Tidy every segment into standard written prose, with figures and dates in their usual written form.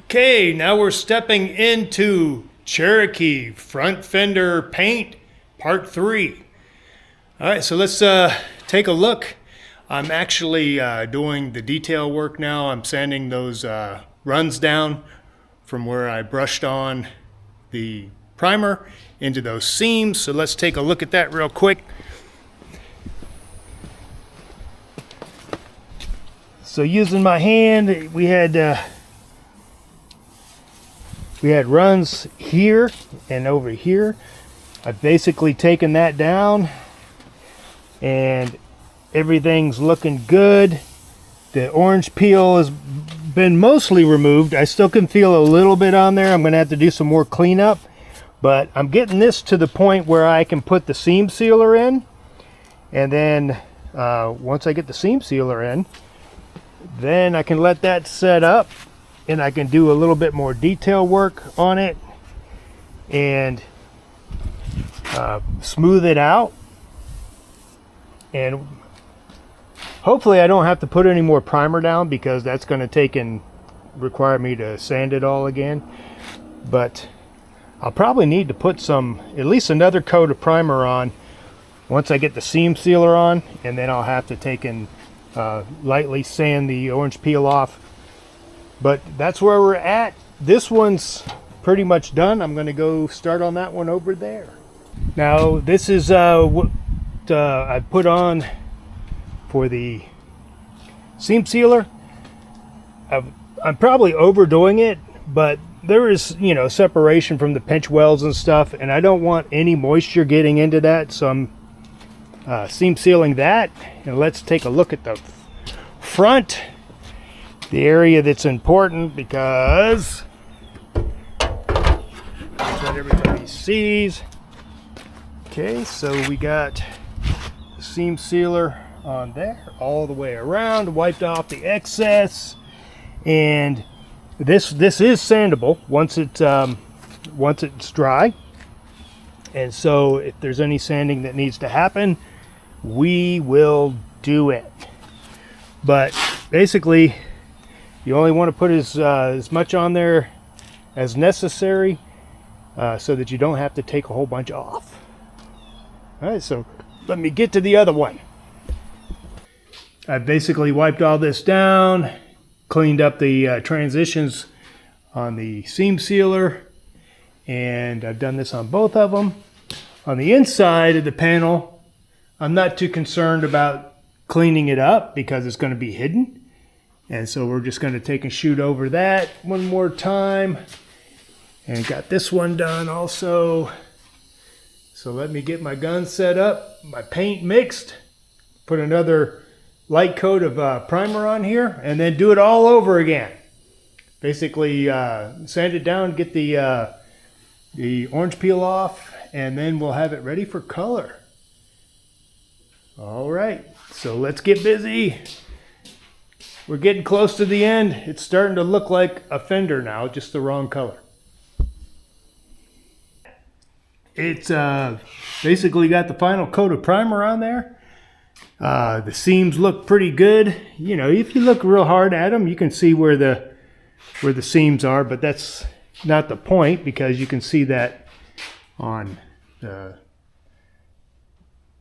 Okay, now we're stepping into Cherokee front fender paint part 3. All right, so let's take a look. I'm actually doing the detail work now. I'm sanding those runs down from where I brushed on the primer into those seams. So let's take a look at that real quick. So using my hand, we had runs here and over here. I've basically taken that down and everything's looking good. The orange peel has been mostly removed. I still can feel a little bit on there. I'm going to have to do some more cleanup, but I'm getting this to the point where I can put the seam sealer in, and then once I get the seam sealer in, then I can let that set up and I can do a little bit more detail work on it and smooth it out. And hopefully I don't have to put any more primer down, because that's going to take and require me to sand it all again. But I'll probably need to put at least another coat of primer on once I get the seam sealer on, and then I'll have to take and lightly sand the orange peel off. But that's where we're at. This one's pretty much done. I'm going to go start on that one over there. Now this is what I put on for the seam sealer. I'm probably overdoing it, but there is, separation from the pinch welds and stuff, and I don't want any moisture getting into that, so I'm seam sealing that. And let's take a look at the front, the area that's important, because that's what everybody sees. Okay, so we got the seam sealer on there all the way around, wiped off the excess, and this is sandable once it's dry. And so if there's any sanding that needs to happen, we will do it. But basically, you only want to put as much on there as necessary, so that you don't have to take a whole bunch off. All right, so let me get to the other one. I've basically wiped all this down, cleaned up the transitions on the seam sealer, and I've done this on both of them. On the inside of the panel, I'm not too concerned about cleaning it up because it's going to be hidden. And so we're just going to take and shoot over that one more time. And got this one done also. So let me get my gun set up, my paint mixed, put another light coat of primer on here, and then do it all over again. Basically sand it down, get the orange peel off, and then we'll have it ready for color. All right, so let's get busy. We're getting close to the end. It's starting to look like a fender now, just the wrong color. It's basically got the final coat of primer on there. The seams look pretty good. If you look real hard at them, you can see where the seams are, but that's not the point, because you can see that on the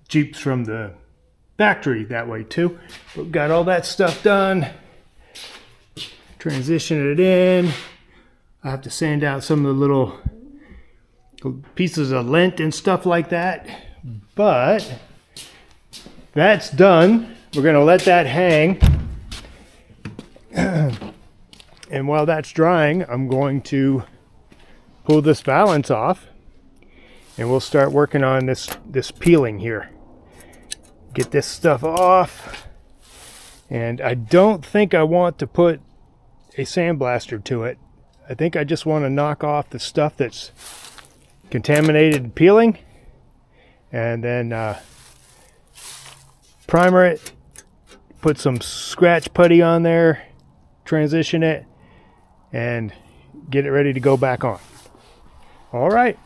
Jeeps from the factory that way too. But got all that stuff done. Transition it in. I have to sand out some of the little pieces of lint and stuff like that, but that's done. We're going to let that hang, and while that's drying, I'm going to pull this valance off, and we'll start working on this peeling here. Get this stuff off, and I don't think I want to put a sandblaster to it. I think I just want to knock off the stuff that's contaminated and peeling, and then primer it, put some scratch putty on there, transition it, and get it ready to go back on. All right.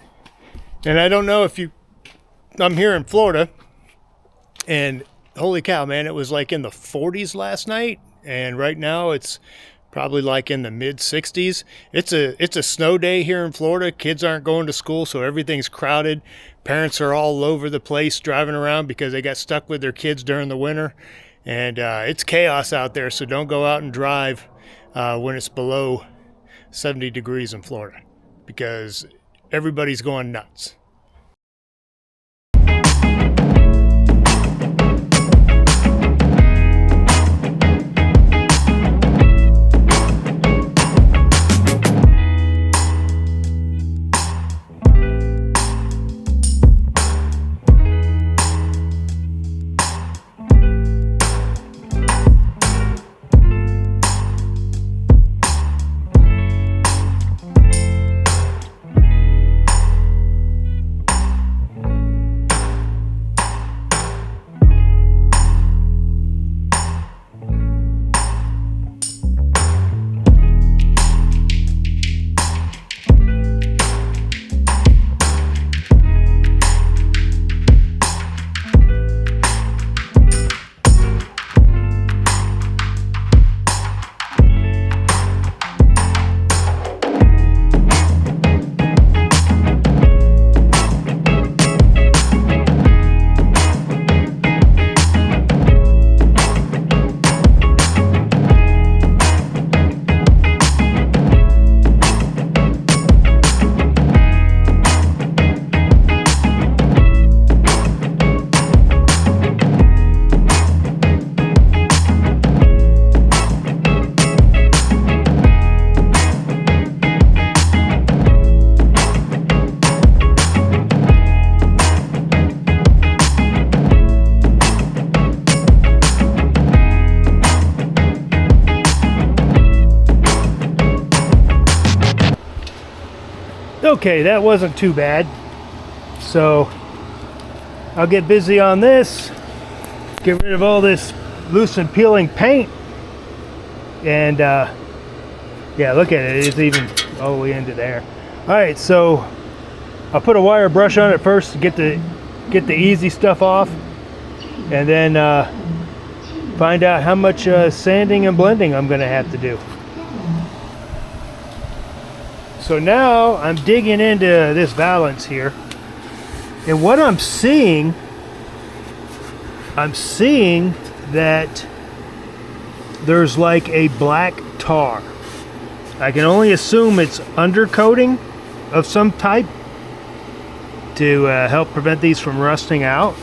And I don't know if I'm here in Florida, and holy cow, man, it was like in the 40s last night, and right now it's probably like in the mid 60s. It's a snow day here in Florida. Kids aren't going to school, so everything's crowded. Parents are all over the place driving around because they got stuck with their kids during the winter. And it's chaos out there, so don't go out and drive when it's below 70 degrees in Florida because everybody's going nuts. Okay, that wasn't too bad. So I'll get busy on this, get rid of all this loose and peeling paint, and yeah, look at it, it's even all the way into there. All right, so I'll put a wire brush on it first to get the easy stuff off, and then find out how much sanding and blending I'm gonna have to do. So now I'm digging into this valance here, and what I'm seeing that there's like a black tar. I can only assume it's undercoating of some type to help prevent these from rusting out.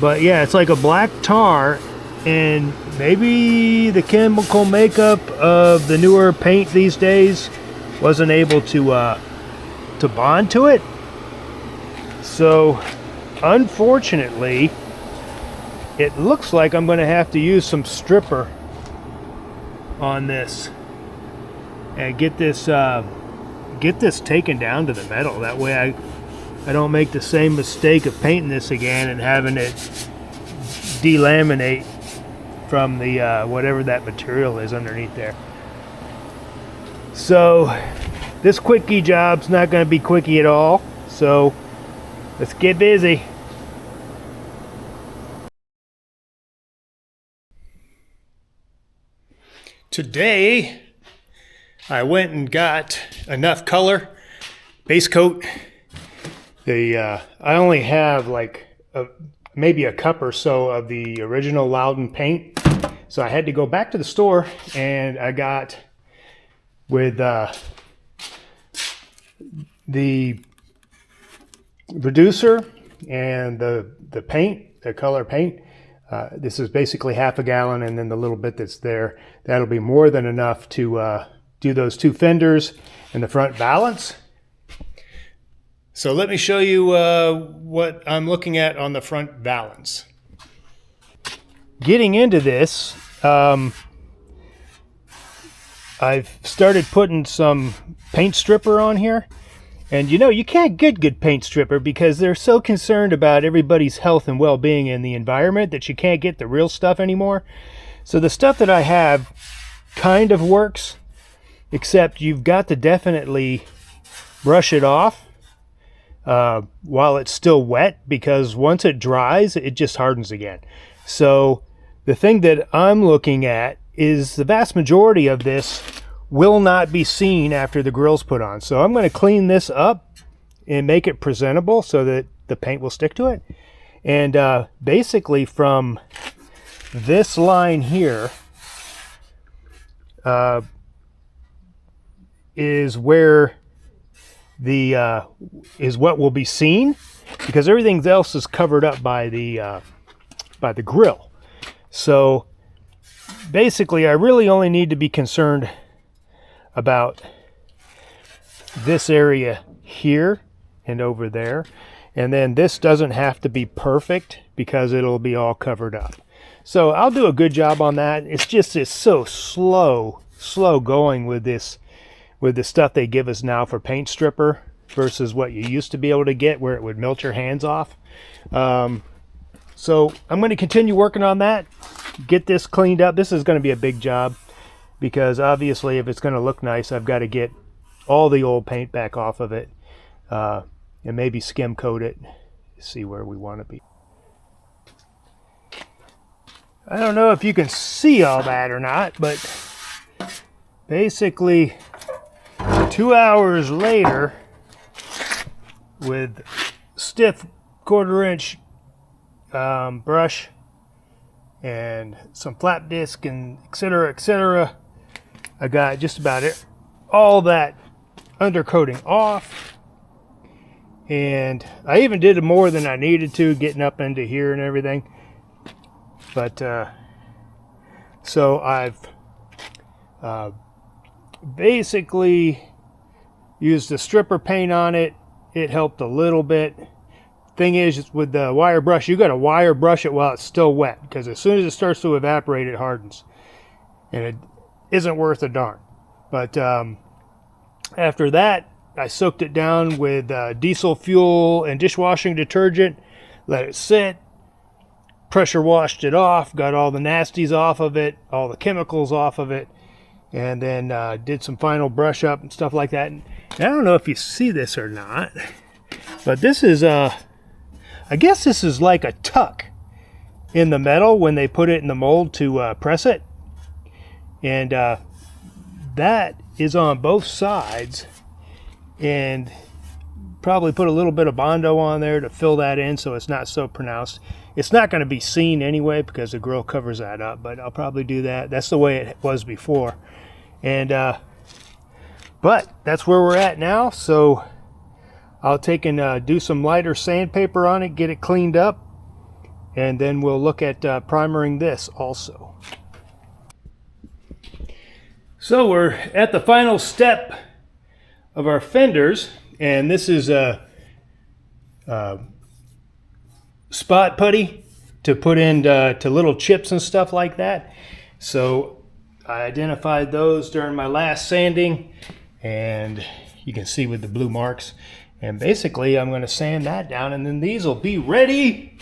But yeah, it's like a black tar, and maybe the chemical makeup of the newer paint these days wasn't able to bond to it. So unfortunately, it looks like I'm going to have to use some stripper on this and get this taken down to the metal. That way I don't make the same mistake of painting this again and having it delaminate from the whatever that material is underneath there. So this quickie job's not going to be quickie at all, so let's get busy. Today I went and got enough color, base coat. I only have like maybe a cup or so of the original Loudon paint, so I had to go back to the store, and I got with the reducer and the paint, the color paint. This is basically half a gallon, and then the little bit that's there, that'll be more than enough to do those two fenders and the front valance. So let me show you what I'm looking at on the front valance. Getting into this, I've started putting some paint stripper on here. And you know, you can't get good paint stripper because they're so concerned about everybody's health and well-being in the environment that you can't get the real stuff anymore. So the stuff that I have kind of works, except you've got to definitely brush it off while it's still wet, because once it dries, it just hardens again. So the thing that I'm looking at is the vast majority of this will not be seen after the grill's put on. So I'm going to clean this up and make it presentable so that the paint will stick to it. And basically from this line here is where the is what will be seen, because everything else is covered up by the grill. So basically I really only need to be concerned about this area here and over there, and then this doesn't have to be perfect because it'll be all covered up. So I'll do a good job on that. It's so slow going with this, with the stuff they give us now for paint stripper versus what you used to be able to get where it would melt your hands off. So I'm going to continue working on that, get this cleaned up. This is going to be a big job because obviously if it's going to look nice, I've got to get all the old paint back off of it and maybe skim coat it, see where we want to be. I don't know if you can see all that or not, but basically 2 hours later, with stiff 1/4 inch brush and some flap disc and etc., I got just about it, all that undercoating off, and I even did more than I needed to, getting up into here and everything. But so I've basically used the stripper paint on it. It helped a little bit. Thing is, with the wire brush, you got to wire brush it while it's still wet, because as soon as it starts to evaporate, it hardens, and it isn't worth a darn. But after that, I soaked it down with diesel fuel and dishwashing detergent, let it sit, pressure washed it off, got all the nasties off of it, all the chemicals off of it, and then did some final brush up and stuff like that. And I don't know if you see this or not, but this is I guess this is like a tuck in the metal when they put it in the mold to press it, and that is on both sides, and probably put a little bit of Bondo on there to fill that in so it's not so pronounced. It's not going to be seen anyway because the grill covers that up, but I'll probably do that. That's the way it was before. And but that's where we're at now, so I'll take and do some lighter sandpaper on it, get it cleaned up, and then we'll look at primering this also. So we're at the final step of our fenders, and this is spot putty to put into to little chips and stuff like that. So I identified those during my last sanding, and you can see with the blue marks. And basically I'm going to sand that down, and then these will be ready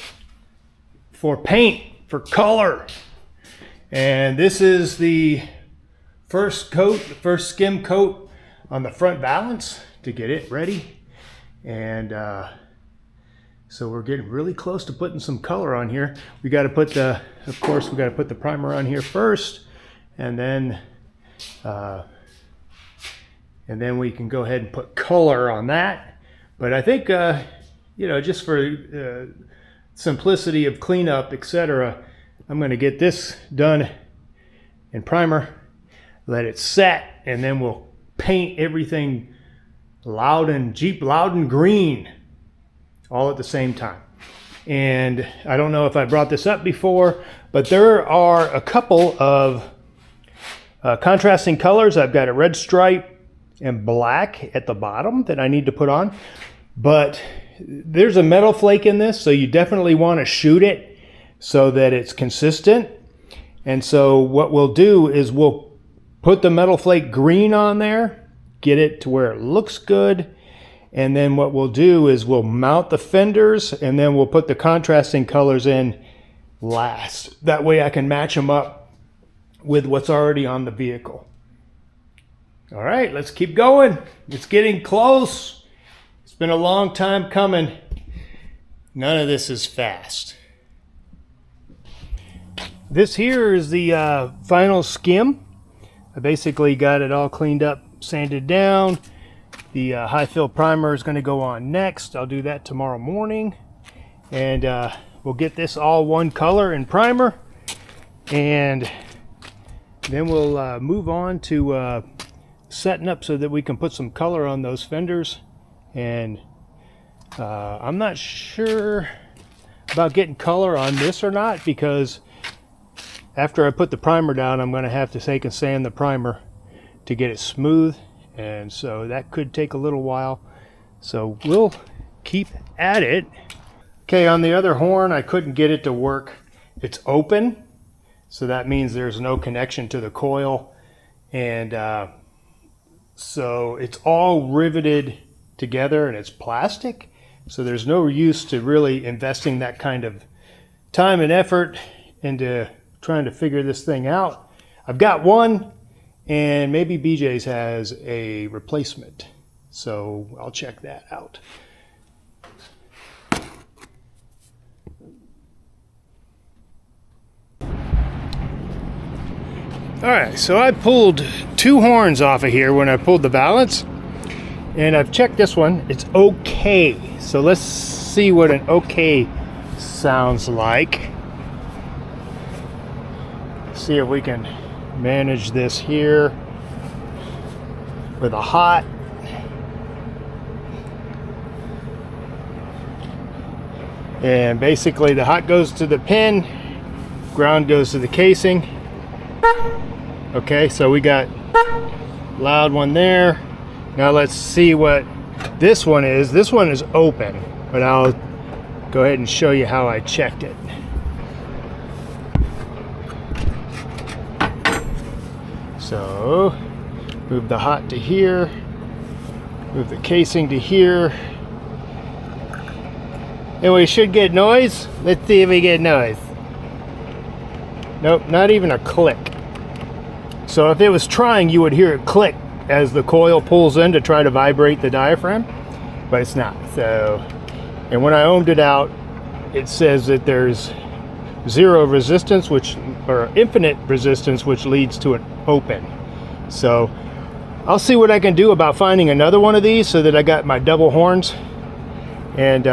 for paint, for color. And this is the first coat, the first skim coat on the front valance to get it ready. And so we're getting really close to putting some color on here. We got to put the, of course, we got to put the primer on here first, and then we can go ahead and put color on that. But I think, you know, just for simplicity of cleanup, etc., I'm going to get this done in primer, let it set, and then we'll paint everything Jeep Loudon green all at the same time. And I don't know if I brought this up before, but there are a couple of contrasting colors. I've got a red stripe and black at the bottom that I need to put on. But there's a metal flake in this, so you definitely want to shoot it so that it's consistent. And so what we'll do is we'll put the metal flake green on there, get it to where it looks good, and then what we'll do is we'll mount the fenders, and then we'll put the contrasting colors in last. That way I can match them up with what's already on the vehicle. All right, let's keep going. It's getting close. It's been a long time coming. None of this is fast. This here is the final skim. I basically got it all cleaned up, sanded down. The high fill primer is going to go on next. I'll do that tomorrow morning. And we'll get this all one color in primer. And then we'll move on to setting up so that we can put some color on those fenders. And I'm not sure about getting color on this or not, because after I put the primer down, I'm going to have to take and sand the primer to get it smooth, and so that could take a little while. So we'll keep at it. Okay, on the other horn, I couldn't get it to work. It's open, so that means there's no connection to the coil, and so it's all riveted together, and it's plastic, so there's no use to really investing that kind of time and effort into trying to figure this thing out. I've got one, and maybe BJ's has a replacement, so I'll check that out. Alright, so I pulled 2 horns off of here when I pulled the balance, and I've checked this one. It's okay. So let's see what an okay sounds like. See if we can manage this here with a hot. And basically the hot goes to the pin, ground goes to the casing. Okay, so we got loud one there. Now let's see what this one is. This one is open, but I'll go ahead and show you how I checked it. So, move the hot to here, move the casing to here, and we should get noise. Let's see if we get noise. Nope, not even a click. So if it was trying, you would hear it click as the coil pulls in to try to vibrate the diaphragm, but it's not. So, and when I ohmed it out, it says that there's zero resistance, or infinite resistance, which leads to an open. So I'll see what I can do about finding another one of these so that I got my double horns, and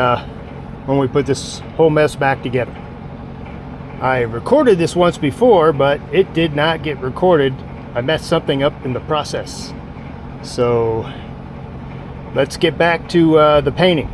when we put this whole mess back together. I recorded this once before, but it did not get recorded. I messed something up in the process. So let's get back to the painting.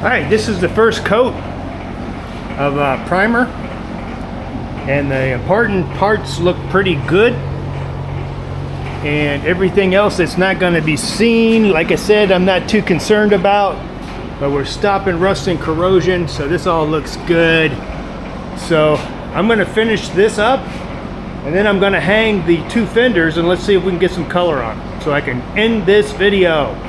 Alright, this is the first coat of primer, and the important parts look pretty good, and everything else that's not going to be seen, like I said, I'm not too concerned about, but we're stopping rust and corrosion, so this all looks good. So I'm going to finish this up, and then I'm going to hang the 2 fenders, and let's see if we can get some color on them so I can end this video.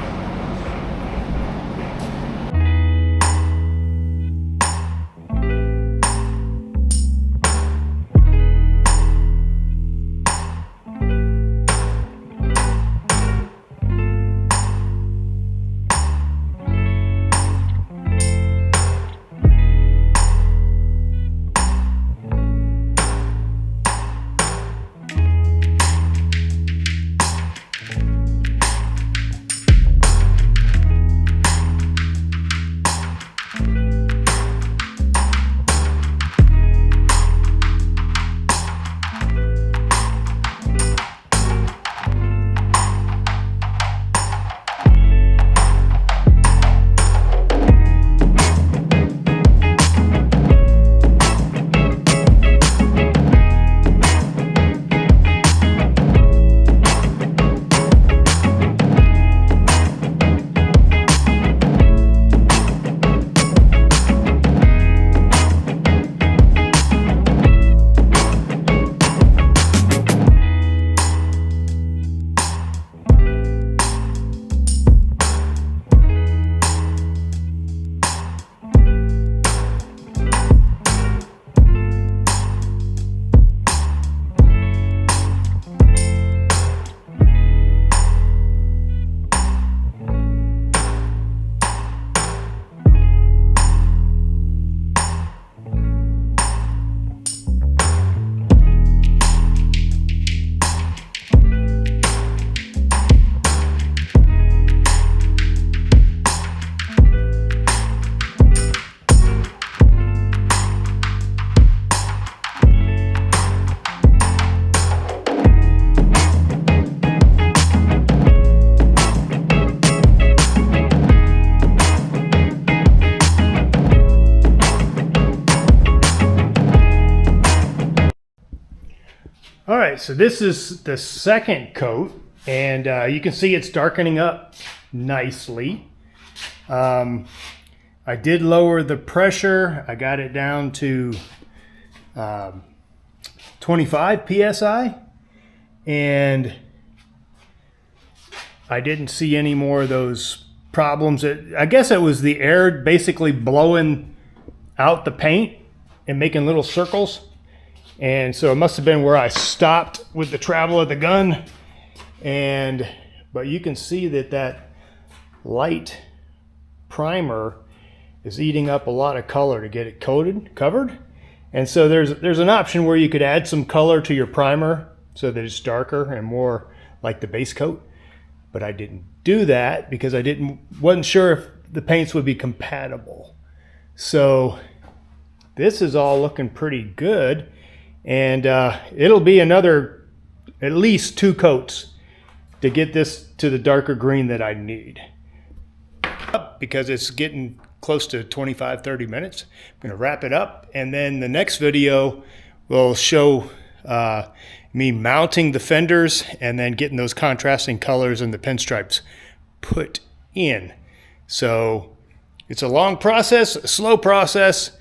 right, so this is the second coat, and you can see it's darkening up nicely. I did lower the pressure. I got it down to 25 psi, and I didn't see any more of those problems. I guess it was the air basically blowing out the paint and making little circles. And so it must have been where I stopped with the travel of the gun. But you can see that light primer is eating up a lot of color to get it covered. And so there's an option where you could add some color to your primer so that it's darker and more like the base coat. But I didn't do that because I wasn't sure if the paints would be compatible. So this is all looking pretty good. And it'll be another at least 2 coats to get this to the darker green that I need. Because it's getting close to 25-30 minutes. I'm going to wrap it up, and then the next video will show me mounting the fenders and then getting those contrasting colors and the pinstripes put in. So it's a long process, a slow process.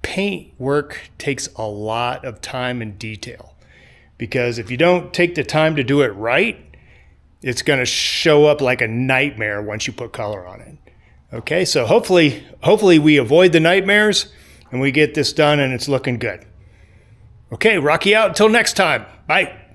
Paint work takes a lot of time and detail, because if you don't take the time to do it right, it's going to show up like a nightmare once you put color on it. Okay, so hopefully we avoid the nightmares and we get this done and it's looking good. Okay, Rocky out until next time. Bye.